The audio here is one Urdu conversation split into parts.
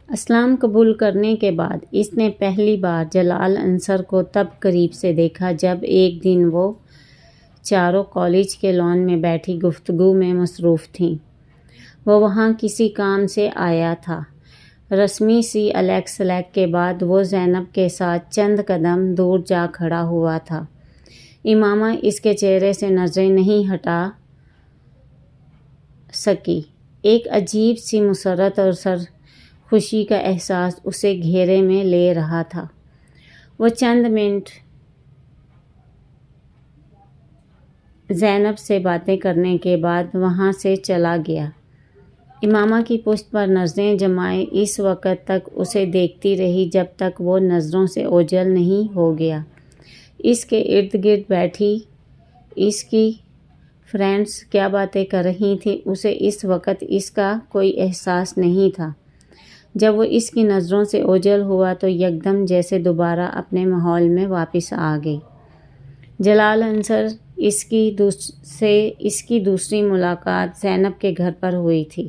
اسلام قبول کرنے کے بعد اس نے پہلی بار جلال انصر کو تب قریب سے دیکھا جب ایک دن وہ چاروں کالج کے لان میں بیٹھی گفتگو میں مصروف تھیں۔ وہ وہاں کسی کام سے آیا تھا۔ رسمی سی الگ کے بعد وہ زینب کے ساتھ چند قدم دور جا کھڑا ہوا تھا۔ امامہ اس کے چہرے سے نظریں نہیں ہٹا سکی۔ ایک عجیب سی مسرت اور خوشی کا احساس اسے گھیرے میں لے رہا تھا۔ وہ چند منٹ زینب سے باتیں کرنے کے بعد وہاں سے چلا گیا۔ امامہ کی پشت پر نظریں جمائے اس وقت تک اسے دیکھتی رہی جب تک وہ نظروں سے اوجھل نہیں ہو گیا۔ اس کے ارد گرد بیٹھی اس کی فرینڈز کیا باتیں کر رہی تھیں اسے اس وقت اس کا کوئی احساس نہیں تھا۔ جب وہ اس کی نظروں سے اوجھل ہوا تو یکدم جیسے دوبارہ اپنے ماحول میں واپس آ گئی۔ جلال انصر اس کی دوسری ملاقات زینب کے گھر پر ہوئی تھی۔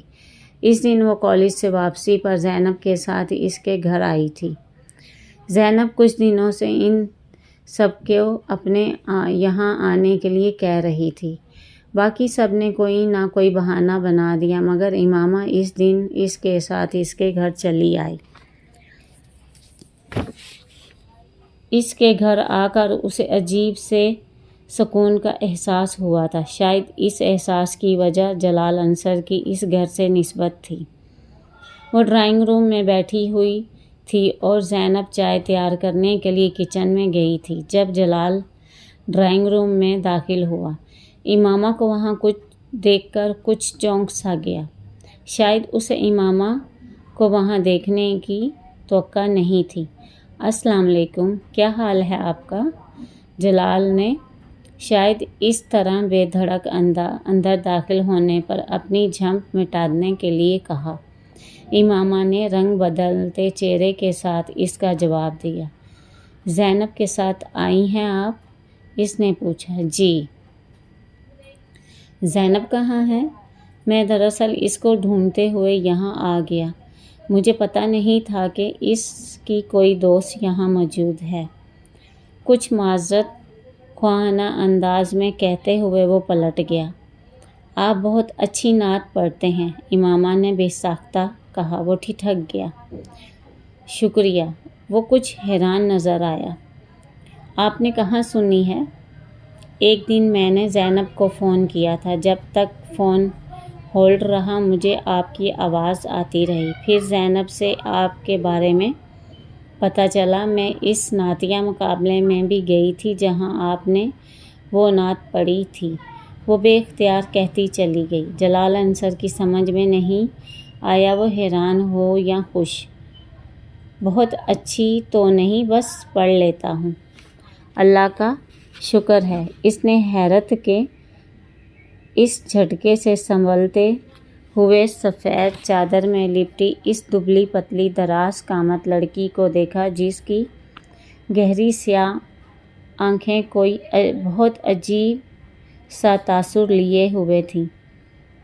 اس دن وہ کالج سے واپسی پر زینب کے ساتھ اس کے گھر آئی تھی۔ زینب کچھ دنوں سے ان سب کو اپنے یہاں آنے کے لیے کہہ رہی تھی۔ باقی سب نے کوئی نہ کوئی بہانہ بنا دیا مگر امامہ اس دن اس کے ساتھ اس کے گھر چلی آئی۔ اس کے گھر آ کر اسے عجیب سے سکون کا احساس ہوا تھا۔ شاید اس احساس کی وجہ جلال انصر کی اس گھر سے نسبت تھی۔ وہ ڈرائنگ روم میں بیٹھی ہوئی تھی اور زینب چائے تیار کرنے کے لیے کچن میں گئی تھی۔ جب جلال ڈرائنگ روم میں داخل ہوا، امامہ کو وہاں دیکھ کر کچھ چونک سا گیا۔ شاید اسے امامہ کو وہاں دیکھنے کی توقع نہیں تھی۔ السلام علیکم، کیا حال ہے آپ کا؟ جلال نے شاید اس طرح بے دھڑک اندر داخل ہونے پر اپنی جھمک مٹانے کے لیے کہا۔ امامہ نے رنگ بدلتے چہرے کے ساتھ اس کا جواب دیا۔ زینب کے ساتھ آئی ہیں آپ؟ اس نے پوچھا۔ جی۔ زینب کہاں ہے؟ میں دراصل اس کو ڈھونڈتے ہوئے یہاں آ گیا۔ مجھے پتہ نہیں تھا کہ اس کی کوئی دوست یہاں موجود ہے، کچھ معذرت خواہانہ انداز میں کہتے ہوئے وہ پلٹ گیا۔ آپ بہت اچھی نعت پڑھتے ہیں، امامہ نے بے ساختہ کہا۔ وہ ٹھٹک گیا۔ شکریہ۔ وہ کچھ حیران نظر آیا۔ آپ نے کہاں سنی ہے؟ ایک دن میں نے زینب کو فون کیا تھا، جب تک فون ہولڈ رہا مجھے آپ کی آواز آتی رہی۔ پھر زینب سے آپ کے بارے میں پتہ چلا۔ میں اس نعتیہ مقابلے میں بھی گئی تھی جہاں آپ نے وہ نعت پڑھی تھی، وہ بے اختیار کہتی چلی گئی۔ جلال انصر کی سمجھ میں نہیں آیا وہ حیران ہو یا خوش۔ بہت اچھی تو نہیں، بس پڑھ لیتا ہوں۔ اللہ کا شکر ہے۔ اس نے حیرت کے اس جھٹکے سے سنبھلتے ہوئے سفید چادر میں لپٹی اس دبلی پتلی دراز قامت لڑکی کو دیکھا جس کی گہری سیاہ آنکھیں کوئی بہت عجیب سا تاثر لیے ہوئے تھیں۔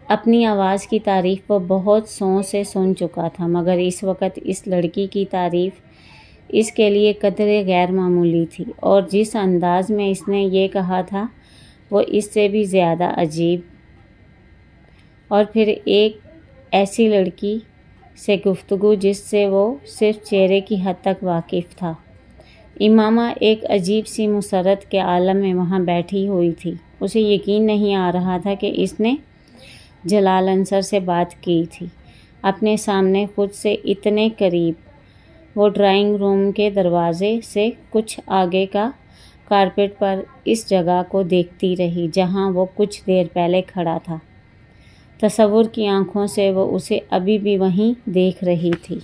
اپنی آواز کی تعریف وہ بہت سوں سے سن چکا تھا مگر اس وقت اس لڑکی کی تعریف اس کے لیے قدرے غیر معمولی تھی، اور جس انداز میں اس نے یہ کہا تھا وہ اس سے بھی زیادہ عجیب۔ اور پھر ایک ایسی لڑکی سے گفتگو جس سے وہ صرف چہرے کی حد تک واقف تھا۔ امامہ ایک عجیب سی مسرت کے عالم میں وہاں بیٹھی ہوئی تھی۔ اسے یقین نہیں آ رہا تھا کہ اس نے جلال انصر سے بات کی تھی، اپنے سامنے خود سے اتنے قریب۔ وہ ڈرائنگ روم کے دروازے سے کچھ آگے کا کارپیٹ پر اس جگہ کو دیکھتی رہی جہاں وہ کچھ دیر پہلے کھڑا تھا۔ تصور کی آنکھوں سے وہ اسے ابھی بھی وہیں دیکھ رہی تھی۔